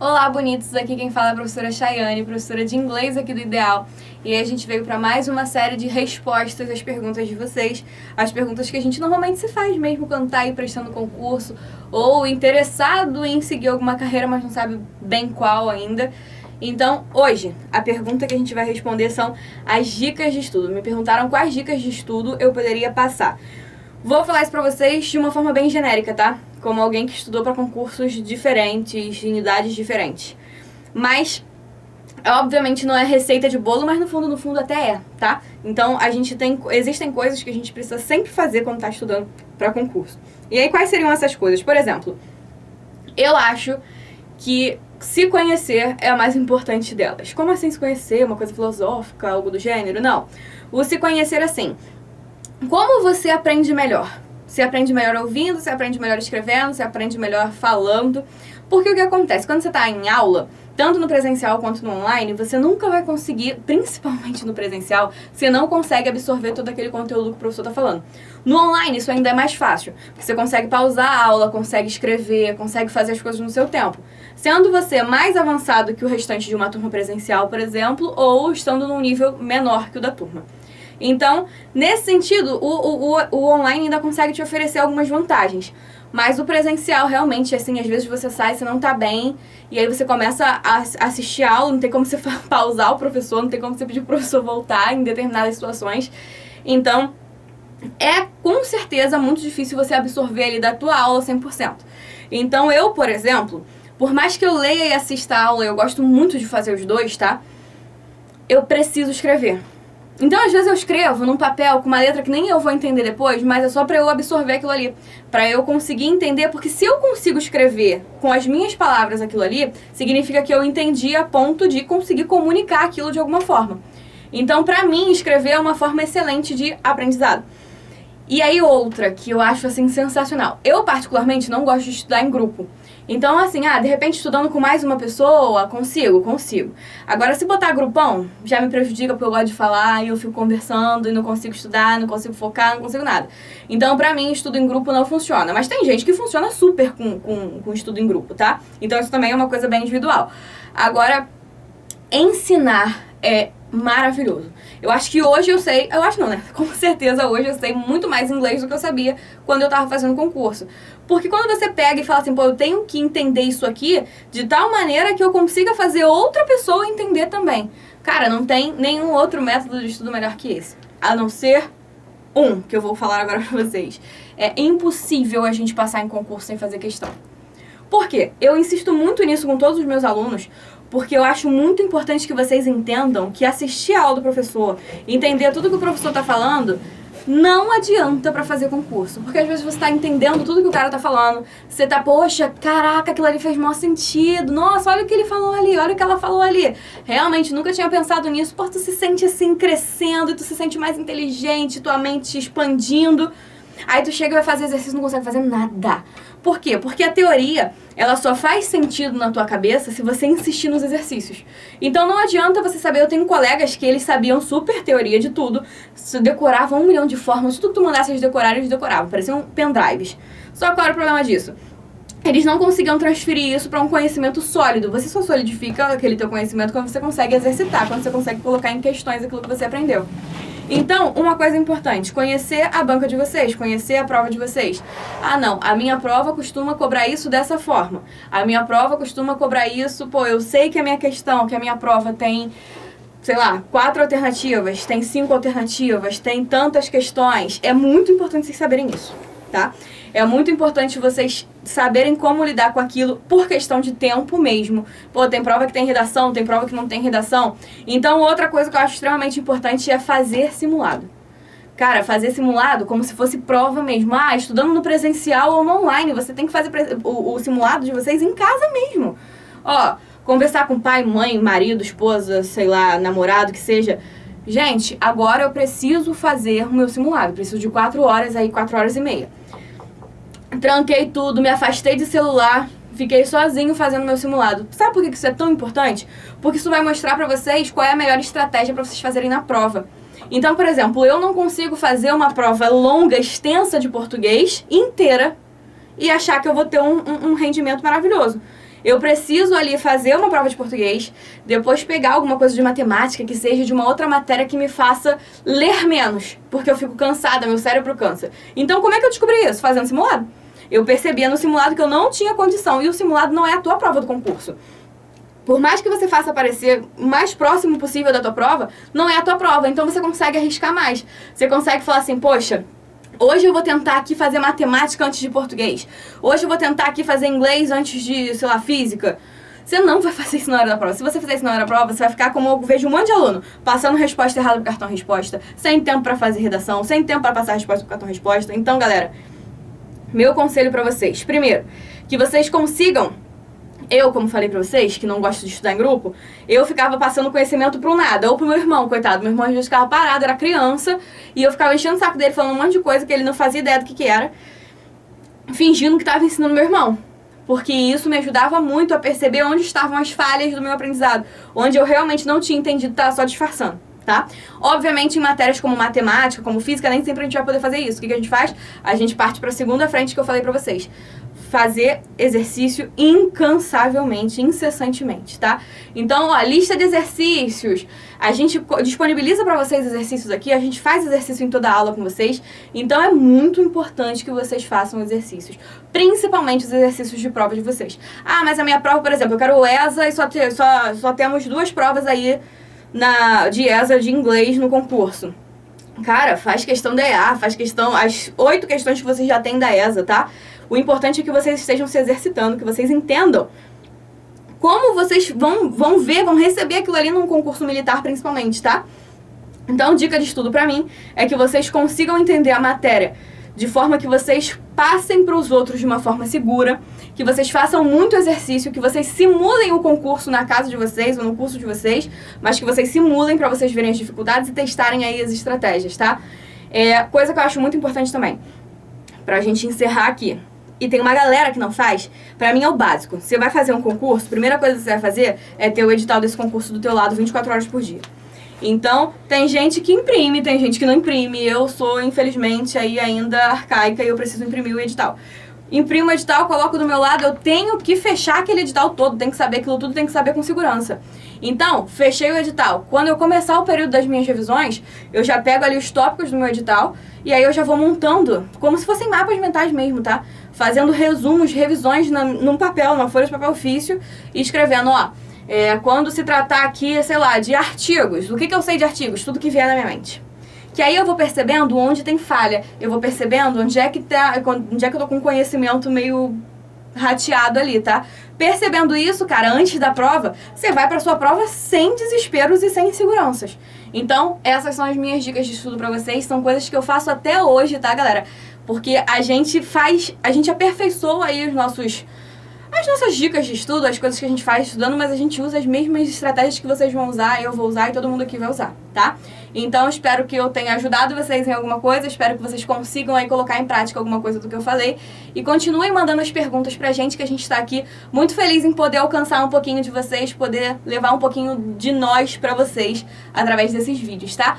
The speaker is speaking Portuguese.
Olá, bonitos! Aqui quem fala é a professora Chayane, professora de inglês aqui do Ideal. E aí a gente veio para mais uma série de respostas às perguntas de vocês, as perguntas que a gente normalmente se faz mesmo quando tá aí prestando concurso ou interessado em seguir alguma carreira, mas não sabe bem qual ainda. Então, hoje, a pergunta que a gente vai responder são as dicas de estudo. Me perguntaram quais dicas de estudo eu poderia passar. Vou falar isso pra vocês de uma forma bem genérica, tá? Como alguém que estudou para concursos diferentes, em idades diferentes. Mas, obviamente, não é receita de bolo, mas no fundo até é, tá? Então, existem coisas que a gente precisa sempre fazer quando tá estudando para concurso. E aí, quais seriam essas coisas? Por exemplo, eu acho que se conhecer é a mais importante delas. Como assim se conhecer? Uma coisa filosófica, algo do gênero? Não. O se conhecer assim... Como você aprende melhor? Você aprende melhor ouvindo, você aprende melhor escrevendo, você aprende melhor falando. Porque o que acontece? Quando você está em aula, tanto no presencial quanto no online, você nunca vai conseguir, principalmente no presencial, você não consegue absorver todo aquele conteúdo que o professor está falando. No online, isso ainda é mais fácil, porque você consegue pausar a aula, consegue escrever, consegue fazer as coisas no seu tempo. Sendo você mais avançado que o restante de uma turma presencial, por exemplo, ou estando num nível menor que o da turma. Então, nesse sentido, o online ainda consegue te oferecer algumas vantagens. Mas o presencial, realmente, assim, às vezes você sai, você não tá bem, e aí você começa a assistir a aula, não tem como você pausar o professor, não tem como você pedir pro professor voltar em determinadas situações. Então, é com certeza muito difícil você absorver ali da tua aula 100%. Então, eu, por exemplo, por mais que eu leia e assista a aula, eu gosto muito de fazer os dois, tá? Eu preciso escrever. Então, às vezes eu escrevo num papel com uma letra que nem eu vou entender depois, mas é só pra eu absorver aquilo ali, pra eu conseguir entender, porque se eu consigo escrever com as minhas palavras aquilo ali, significa que eu entendi a ponto de conseguir comunicar aquilo de alguma forma. Então, pra mim, escrever é uma forma excelente de aprendizado. E aí outra que eu acho, assim, sensacional. Eu, particularmente, não gosto de estudar em grupo. Então, assim, de repente, estudando com mais uma pessoa, consigo. Agora, se botar grupão, já me prejudica porque eu gosto de falar e eu fico conversando e não consigo estudar, não consigo focar, não consigo nada. Então, pra mim, estudo em grupo não funciona. Mas tem gente que funciona super com estudo em grupo, tá? Então, isso também é uma coisa bem individual. Agora, ensinar é maravilhoso. Eu acho que hoje eu sei, eu acho não, né? Com certeza hoje eu sei muito mais inglês do que eu sabia quando eu tava fazendo concurso. Porque quando você pega e fala assim, pô, eu tenho que entender isso aqui de tal maneira que eu consiga fazer outra pessoa entender também. Cara, não tem nenhum outro método de estudo melhor que esse. A não ser que eu vou falar agora pra vocês. É impossível a gente passar em concurso sem fazer questão. Por quê? Eu insisto muito nisso com todos os meus alunos, porque eu acho muito importante que vocês entendam que assistir a aula do professor, entender tudo que o professor está falando, não adianta para fazer concurso. Porque às vezes você está entendendo tudo que o cara está falando, você tá, poxa, caraca, aquilo ali fez maior sentido, nossa, olha o que ele falou ali, olha o que ela falou ali. Realmente, nunca tinha pensado nisso, porque tu se sente assim, crescendo, e tu se sente mais inteligente, tua mente expandindo. Aí tu chega e vai fazer exercício e não consegue fazer nada. Por quê? Porque a teoria, ela só faz sentido na tua cabeça se você insistir nos exercícios. Então não adianta você saber, eu tenho colegas que eles sabiam super teoria de tudo, decoravam 1 milhão de fórmulas, tudo que tu mandasse eles decorarem, eles decoravam, pareciam pendrives. Só qual era o problema disso? Eles não conseguiam transferir isso para um conhecimento sólido. Você só solidifica aquele teu conhecimento quando você consegue exercitar, quando você consegue colocar em questões aquilo que você aprendeu. Então, uma coisa importante, conhecer a banca de vocês, conhecer a prova de vocês. Não, a minha prova costuma cobrar isso dessa forma. A minha prova costuma cobrar isso, eu sei que a minha questão, que a minha prova tem, sei lá, 4 alternativas, tem 5 alternativas, tem tantas questões. É muito importante vocês saberem isso, tá? É muito importante vocês saberem como lidar com aquilo por questão de tempo mesmo. Tem prova que tem redação, tem prova que não tem redação. Então, outra coisa que eu acho extremamente importante é fazer simulado. Cara, fazer simulado como se fosse prova mesmo. Estudando no presencial ou no online, você tem que fazer o simulado de vocês em casa mesmo. Conversar com pai, mãe, marido, esposa, sei lá, namorado, que seja. Gente, agora eu preciso fazer o meu simulado. Preciso de 4 horas, 4 horas e meia. Tranquei tudo, me afastei de celular, fiquei sozinho fazendo meu simulado. Sabe por que isso é tão importante? Porque isso vai mostrar pra vocês qual é a melhor estratégia pra vocês fazerem na prova. Então, por exemplo, eu não consigo fazer uma prova longa, extensa de português, inteira, e achar que eu vou ter um rendimento maravilhoso. Eu preciso ali fazer uma prova de português, depois pegar alguma coisa de matemática que seja de uma outra matéria que me faça ler menos, porque eu fico cansada, meu cérebro cansa. Então, como é que eu descobri isso? Fazendo simulado. Eu percebia no simulado que eu não tinha condição, e o simulado não é a tua prova do concurso. Por mais que você faça parecer o mais próximo possível da tua prova, não é a tua prova, então você consegue arriscar mais. Você consegue falar assim, poxa, hoje eu vou tentar aqui fazer matemática antes de português. Hoje eu vou tentar aqui fazer inglês antes de, sei lá, física. Você não vai fazer isso na hora da prova. Se você fizer isso na hora da prova, você vai ficar como eu vejo um monte de aluno, passando resposta errada pro cartão resposta, sem tempo pra fazer redação, sem tempo pra passar a resposta pro cartão resposta. Então, galera, meu conselho pra vocês. Primeiro, que vocês consigam... Eu, como falei pra vocês, que não gosto de estudar em grupo, eu ficava passando conhecimento pro nada, ou pro meu irmão, coitado. Meu irmão às vezes ficava parado, era criança, e eu ficava enchendo o saco dele, falando um monte de coisa que ele não fazia ideia do que era, fingindo que tava ensinando meu irmão. Porque isso me ajudava muito a perceber onde estavam as falhas do meu aprendizado, onde eu realmente não tinha entendido, tava só disfarçando, tá? Obviamente, em matérias como matemática, como física, nem sempre a gente vai poder fazer isso. O que a gente faz? A gente parte pra segunda frente que eu falei pra vocês. Fazer exercício incansavelmente, incessantemente, tá? Então, ó, lista de exercícios. A gente disponibiliza pra vocês exercícios aqui, a gente faz exercício em toda a aula com vocês. Então, é muito importante que vocês façam exercícios. Principalmente os exercícios de prova de vocês. Ah, mas a minha prova, por exemplo, eu quero o ESA e só temos 2 provas aí de ESA de inglês no concurso. Cara, faz questão da EA, faz questão... As 8 questões que vocês já têm da ESA, tá? O importante é que vocês estejam se exercitando, que vocês entendam como vocês vão ver, vão receber aquilo ali num concurso militar, principalmente, tá? Então, dica de estudo pra mim é que vocês consigam entender a matéria de forma que vocês passem para os outros de uma forma segura, que vocês façam muito exercício, que vocês simulem o concurso na casa de vocês ou no curso de vocês, mas que vocês simulem para vocês verem as dificuldades e testarem aí as estratégias, tá? Coisa que eu acho muito importante também, pra gente encerrar aqui. E tem uma galera que não faz, pra mim é o básico. Você vai fazer um concurso, a primeira coisa que você vai fazer é ter o edital desse concurso do teu lado 24 horas por dia. Então, tem gente que imprime, tem gente que não imprime. Eu sou, infelizmente, aí ainda arcaica e eu preciso imprimir o edital. Imprimo o edital, coloco do meu lado, eu tenho que fechar aquele edital todo, tem que saber aquilo tudo, tem que saber com segurança. Então, fechei o edital. Quando eu começar o período das minhas revisões, eu já pego ali os tópicos do meu edital e aí eu já vou montando, como se fossem mapas mentais mesmo, tá? Fazendo resumos, revisões num papel, numa folha de papel ofício e escrevendo, ó, quando se tratar aqui, sei lá, de artigos, o que eu sei de artigos? Tudo que vier na minha mente. Que aí eu vou percebendo onde tem falha, eu vou percebendo onde é que eu tô com conhecimento meio rateado ali, tá? Percebendo isso, cara, antes da prova, você vai pra sua prova sem desesperos e sem inseguranças. Então, essas são as minhas dicas de estudo pra vocês, são coisas que eu faço até hoje, tá, galera? Porque a gente aperfeiçoa aí as nossas dicas de estudo, as coisas que a gente faz estudando, mas a gente usa as mesmas estratégias que vocês vão usar, eu vou usar e todo mundo aqui vai usar, tá? Então, espero que eu tenha ajudado vocês em alguma coisa, espero que vocês consigam aí colocar em prática alguma coisa do que eu falei e continuem mandando as perguntas pra gente, que a gente tá aqui muito feliz em poder alcançar um pouquinho de vocês, poder levar um pouquinho de nós pra vocês através desses vídeos, tá?